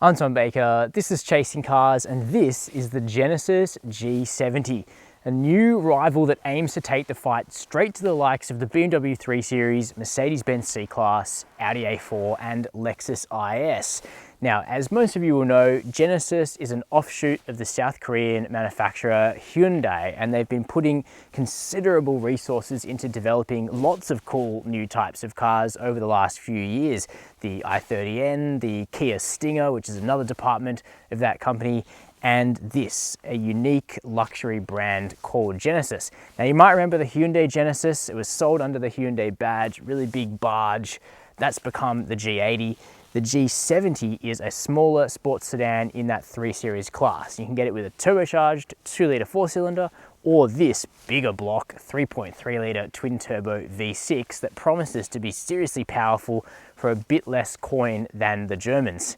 I'm Tom Baker, this is Chasing Cars, and this is the Genesis G70, a new rival that aims to take the fight straight to the likes of the BMW 3 Series, Mercedes-Benz C-Class, Audi A4 and Lexus IS. Now, as most of you will know, Genesis is an offshoot of the South Korean manufacturer Hyundai, and they've been putting considerable resources into developing lots of cool new types of cars over the last few years. The i30N, the Kia Stinger, which is another department of that company, and this, a unique luxury brand called Genesis. Now, you might remember the Hyundai Genesis. It was sold under the Hyundai badge, really big barge. That's become the G80. The G70 is a smaller sports sedan in that 3 Series class. You can get it with a turbocharged 2-litre 4-cylinder or this bigger block 3.3-litre twin-turbo V6 that promises to be seriously powerful for a bit less coin than the Germans.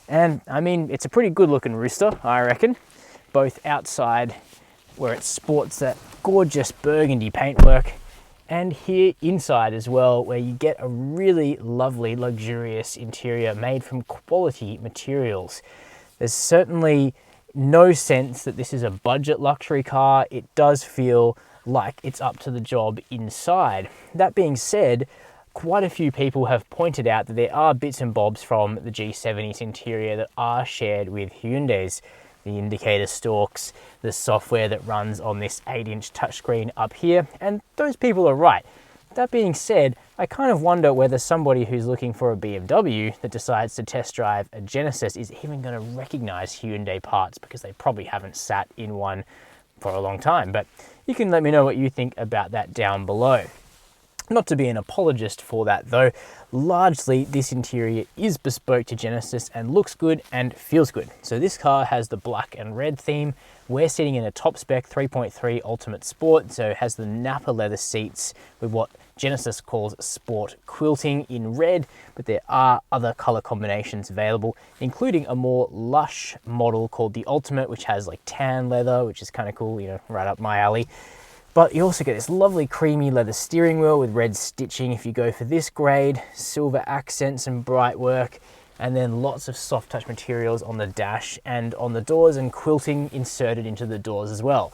And I mean, it's a pretty good looking rooster, I reckon, both outside where it sports that gorgeous burgundy paintwork, and here inside as well, where you get a really lovely, luxurious interior made from quality materials. There's certainly no sense that this is a budget luxury car. It does feel like it's up to the job inside. That being said, quite a few people have pointed out that there are bits and bobs from the G70's interior that are shared with Hyundai's. The indicator stalks, the software that runs on this 8-inch touchscreen up here, and those people are right. That being said, I kind of wonder whether somebody who's looking for a BMW that decides to test drive a Genesis is even going to recognize Hyundai parts, because they probably haven't sat in one for a long time. But you can let me know what you think about that down below. Not to be an apologist for that though, largely this interior is bespoke to Genesis and looks good and feels good. So this car has the black and red theme. We're sitting in a top spec 3.3 Ultimate Sport, so it has the Nappa leather seats with what Genesis calls sport quilting in red, but there are other color combinations available, including a more lush model called the Ultimate, which has like tan leather, which is kind of cool, you know, right up my alley. But you also get this lovely creamy leather steering wheel with red stitching if you go for this grade, silver accents and bright work, and then lots of soft touch materials on the dash and on the doors, and quilting inserted into the doors as well.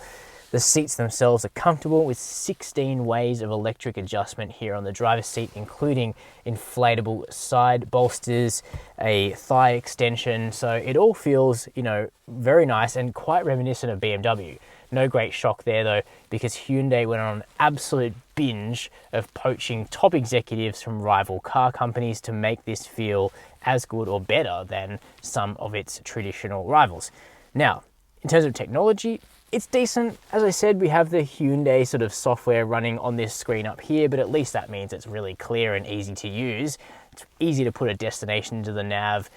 The seats themselves are comfortable with 16 ways of electric adjustment here on the driver's seat, including inflatable side bolsters, a thigh extension. So it all feels, you know, very nice and quite reminiscent of BMW. No great shock there though, because Hyundai went on an absolute binge of poaching top executives from rival car companies to make this feel as good or better than some of its traditional rivals. Now, in terms of technology, it's decent. As I said, we have the Hyundai sort of software running on this screen up here, but at least that means it's really clear and easy to use. It's easy to put a destination into the nav.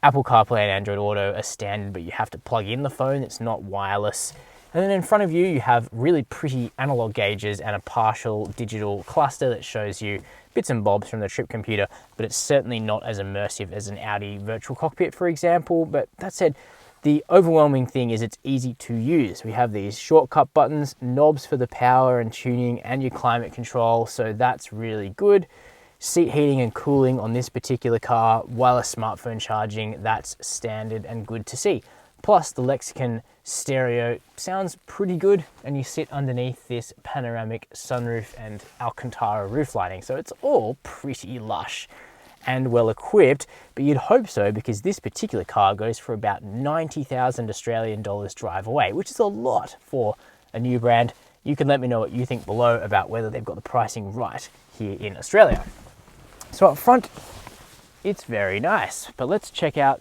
Apple CarPlay and Android Auto are standard, but you have to plug in the phone. It's not wireless. And then in front of you, you have really pretty analog gauges and a partial digital cluster that shows you bits and bobs from the trip computer, but it's certainly not as immersive as an Audi virtual cockpit, for example. But that said, the overwhelming thing is it's easy to use. We have these shortcut buttons, knobs for the power and tuning and your climate control, so that's really good. Seat heating and cooling on this particular car, wireless smartphone charging, that's standard and good to see. Plus the Lexicon stereo sounds pretty good, and you sit underneath this panoramic sunroof and Alcantara roof lighting, so it's all pretty lush and well equipped. But you'd hope so, because this particular car goes for about 90,000 Australian dollars drive away, which is a lot for a new brand. You can let me know what you think below about whether they've got the pricing right here in Australia. So up front, it's very nice, but let's check out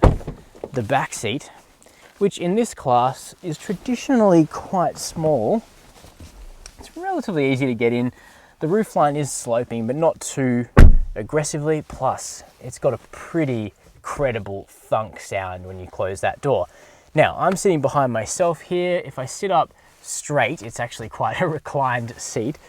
the back seat, which in this class is traditionally quite small. It's relatively easy to get in. The roofline is sloping, but not too aggressively. Plus, it's got a pretty credible thunk sound when you close that door. Now, I'm sitting behind myself here. If I sit up straight, it's actually quite a reclined seat.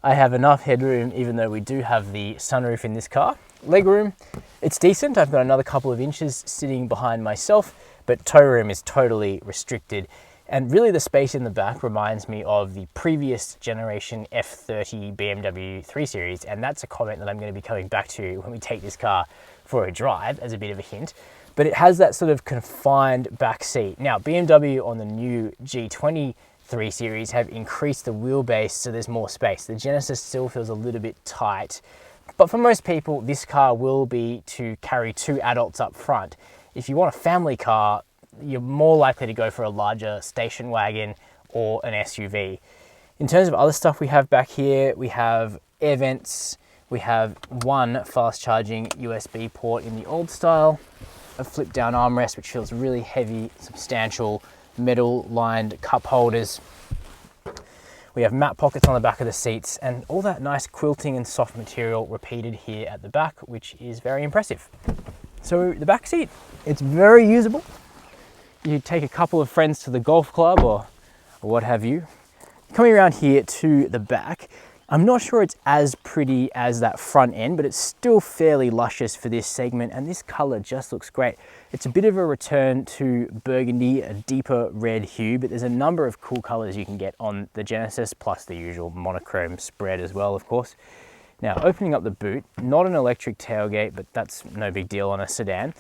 I have enough headroom, even though we do have the sunroof in this car. Legroom, it's decent. I've got another couple of inches sitting behind myself, but toe room is totally restricted. And really the space in the back reminds me of the previous generation F30 BMW 3 Series, and that's a comment that I'm going to be coming back to when we take this car for a drive as a bit of a hint. but it has that sort of confined back seat. Now, BMW on the new G20 3 Series have increased the wheelbase so there's more space. The Genesis still feels a little bit tight, but for most people, this car will be to carry 2 adults up front. If you want a family car, you're more likely to go for a larger station wagon or an SUV. In terms of other stuff we have back here, we have air vents, we have one fast charging USB port in the old style, a flip down armrest which feels really heavy, substantial, metal lined cup holders. We have matte pockets on the back of the seats and all that nice quilting and soft material repeated here at the back, which is very impressive. So the back seat, it's very usable. You take a couple of friends to the golf club or what have you. Coming around here to the back, I'm not sure it's as pretty as that front end, but it's still fairly luscious for this segment, and this color just looks great. It's a bit of a return to burgundy, a deeper red hue, but there's a number of cool colors you can get on the Genesis, plus the usual monochrome spread as well, of course. Now, opening up the boot, not an electric tailgate, but that's no big deal on a sedan.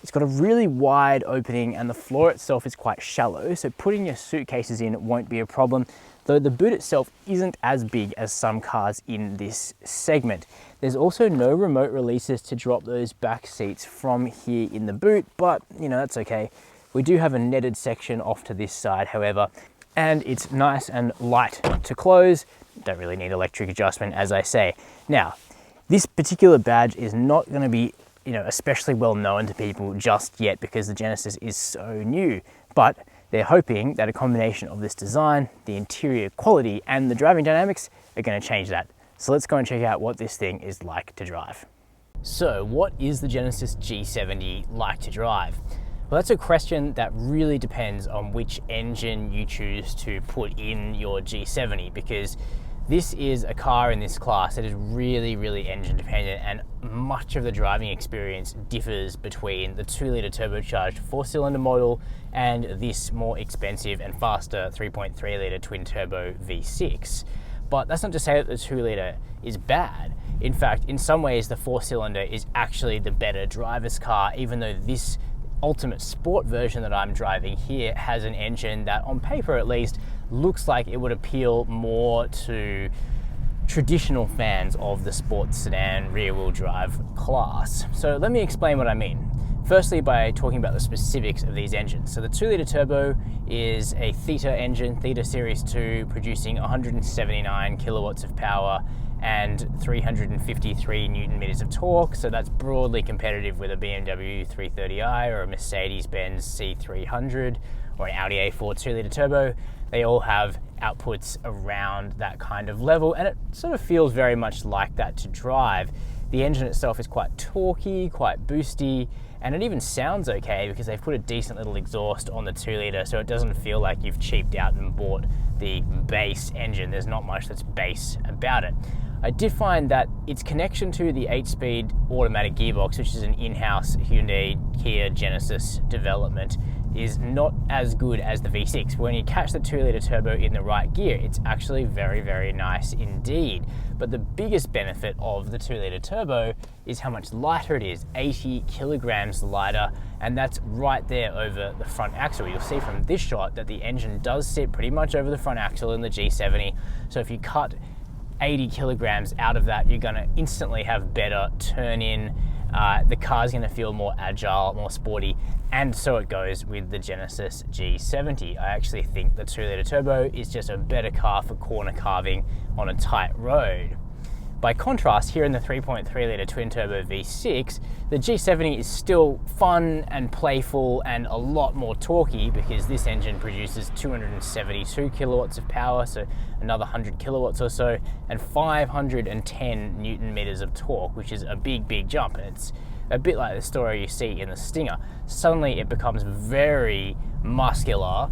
It's got a really wide opening and the floor itself is quite shallow, so putting your suitcases in won't be a problem, though the boot itself isn't as big as some cars in this segment. There's also no remote releases to drop those back seats from here in the boot, but you know, that's okay. We do have a netted section off to this side, however, and it's nice and light to close. Don't really need electric adjustment, as I say. Now, this particular badge is not going to be, you know, especially well known to people just yet because the Genesis is so new, but they're hoping that a combination of this design, the interior quality, and the driving dynamics are going to change that. So let's go and check out what this thing is like to drive. So what is the Genesis G70 like to drive? Well, that's a question that really depends on which engine you choose to put in your G70, because this is a car in this class that is really, really engine dependent, and much of the driving experience differs between the 2-litre turbocharged 4-cylinder model and this more expensive and faster 3.3-litre twin-turbo V6. But that's not to say that the 2-litre is bad. In fact, in some ways, the 4-cylinder is actually the better driver's car, even though this Ultimate Sport version that I'm driving here has an engine that, on paper at least, looks like it would appeal more to traditional fans of the sports sedan rear-wheel drive class. So let me explain what I mean. Firstly, by talking about the specifics of these engines. So the 2-litre turbo is a Theta engine, Theta Series 2, producing 179 kilowatts of power and 353 newton meters of torque. So that's broadly competitive with a BMW 330i or a Mercedes-Benz C300 or an Audi A4 2-litre turbo. They all have outputs around that kind of level, and it sort of feels very much like that to drive. The engine itself is quite torquey, quite boosty, and it even sounds okay because they've put a decent little exhaust on the 2-litre, so it doesn't feel like you've cheaped out and bought the base engine. There's not much that's base about it. I did find that its connection to the 8-speed automatic gearbox, which is an in-house Hyundai Kia Genesis development, is not as good as the V6. When you catch the 2-litre turbo in the right gear, it's actually very, very nice indeed. But the biggest benefit of the 2-litre turbo is how much lighter it is, 80 kilograms lighter, and that's right there over the front axle. You'll see from this shot that the engine does sit pretty much over the front axle in the G70. So if you cut 80 kilograms out of that, you're gonna instantly have better turn-in. The car's gonna feel more agile, more sporty, and so it goes with the Genesis G70. I actually think the 2-litre turbo is just a better car for corner carving on a tight road. By contrast, here in the 3.3-litre twin-turbo V6, the G70 is still fun and playful and a lot more torquey because this engine produces 272 kilowatts of power, so another 100 kilowatts or so, and 510 newton meters of torque, which is a big, big jump. And it's a bit like the story you see in the Stinger. Suddenly it becomes very muscular,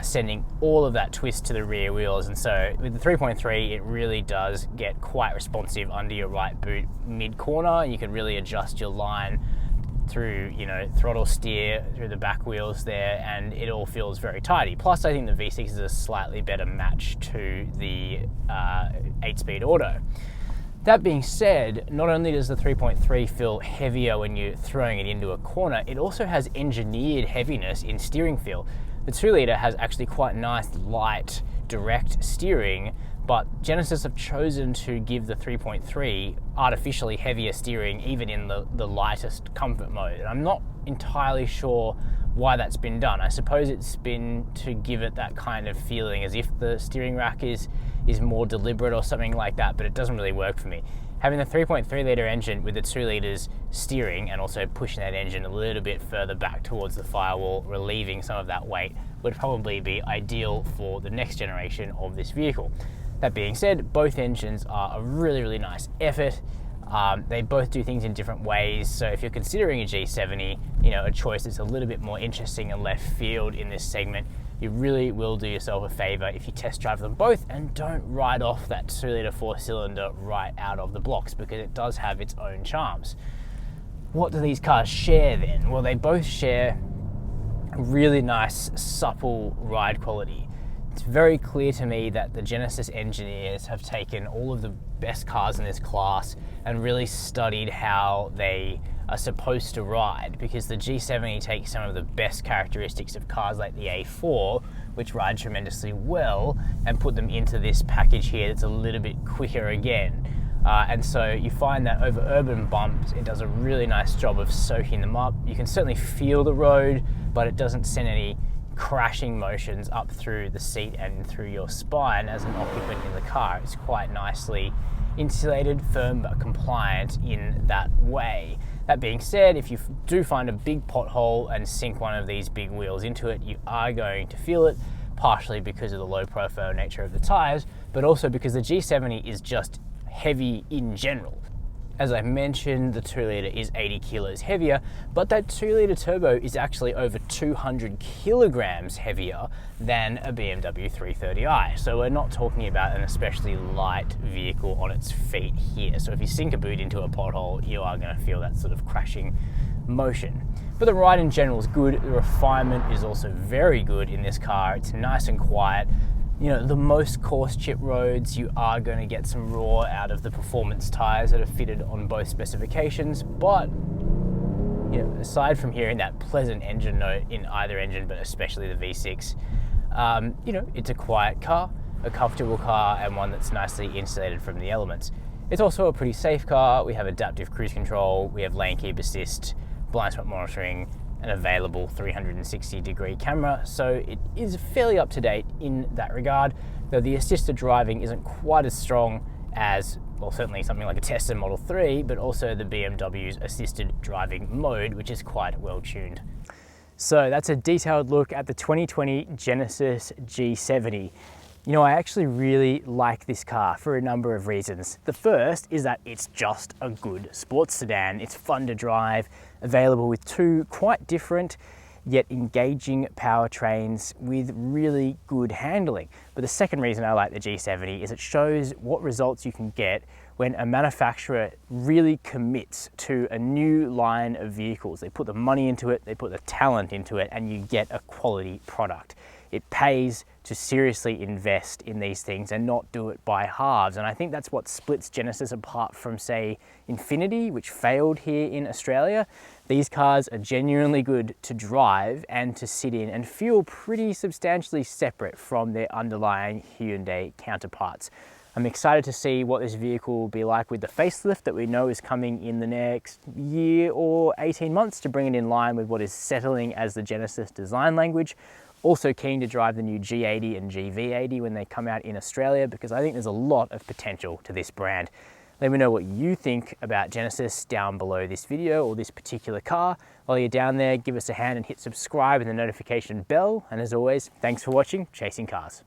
sending all of that twist to the rear wheels. And so with the 3.3, it really does get quite responsive under your right boot mid-corner. You can really adjust your line through, you know, throttle steer through the back wheels there, and it all feels very tidy. Plus, I think the V6 is a slightly better match to the 8-speed auto. That being said, not only does the 3.3 feel heavier when you're throwing it into a corner, it also has engineered heaviness in steering feel. The 2 litre has actually quite nice, light, direct steering, but Genesis have chosen to give the 3.3 artificially heavier steering even in the lightest comfort mode. And I'm not entirely sure why that's been done. I suppose it's been to give it that kind of feeling as if the steering rack is more deliberate or something like that, but it doesn't really work for me. Having the 3.3 litre engine with the 2 litres steering and also pushing that engine a little bit further back towards the firewall, relieving some of that weight, would probably be ideal for the next generation of this vehicle. That being said, both engines are a really, really nice effort. They both do things in different ways. So if you're considering a G70, a choice that's a little bit more interesting and left field in this segment, you really will do yourself a favor if you test drive them both and don't write off that 2 litre 4-cylinder right out of the blocks, because it does have its own charms. What do these cars share then? Well, they both share really nice, supple ride quality. It's very clear to me that the Genesis engineers have taken all of the best cars in this class and really studied how they are supposed to ride, because the G70 takes some of the best characteristics of cars like the A4, which ride tremendously well, and put them into this package here that's a little bit quicker again. And so you find that over urban bumps, it does a really nice job of soaking them up. You can certainly feel the road, but it doesn't send any crashing motions up through the seat and through your spine as an occupant in the car. It's quite nicely insulated, firm, but compliant in that way. That being said, if you do find a big pothole and sink one of these big wheels into it, you are going to feel it, partially because of the low profile nature of the tires, but also because the G70 is just heavy in general. As I mentioned, the 2 litre is 80 kilos heavier, but that 2 litre turbo is actually over 200 kilograms heavier than a BMW 330i. So we're not talking about an especially light vehicle on its feet here. So if you sink a boot into a pothole, you are going to feel that sort of crashing motion. But the ride in general is good. The refinement is also very good in this car. It's nice and quiet. The most coarse chip roads, you are going to get some roar out of the performance tires that are fitted on both specifications. But, aside from hearing that pleasant engine note in either engine, but especially the V6, it's a quiet car, a comfortable car, and one that's nicely insulated from the elements. It's also a pretty safe car. We have adaptive cruise control, we have lane keep assist, blind spot monitoring, an available 360-degree camera, so it is fairly up to date in that regard, though the assisted driving isn't quite as strong as, well, certainly something like a Tesla Model 3, but also the BMW's assisted driving mode, which is quite well tuned. So that's a detailed look at the 2020 Genesis G70. I actually really like this car for a number of reasons. The first is that it's just a good sports sedan. It's fun to drive, available with two quite different yet engaging powertrains with really good handling. But the second reason I like the G70 is it shows what results you can get when a manufacturer really commits to a new line of vehicles. They put the money into it, they put the talent into it, and you get a quality product. It pays to seriously invest in these things and not do it by halves. And I think that's what splits Genesis apart from, say, Infiniti, which failed here in Australia. These cars are genuinely good to drive and to sit in and feel pretty substantially separate from their underlying Hyundai counterparts. I'm excited to see what this vehicle will be like with the facelift that we know is coming in the next year or 18 months to bring it in line with what is settling as the Genesis design language. Also keen to drive the new G80 and GV80 when they come out in Australia, because I think there's a lot of potential to this brand. Let me know what you think about Genesis down below this video or this particular car. While you're down there, give us a hand and hit subscribe and the notification bell. And as always, thanks for watching Chasing Cars.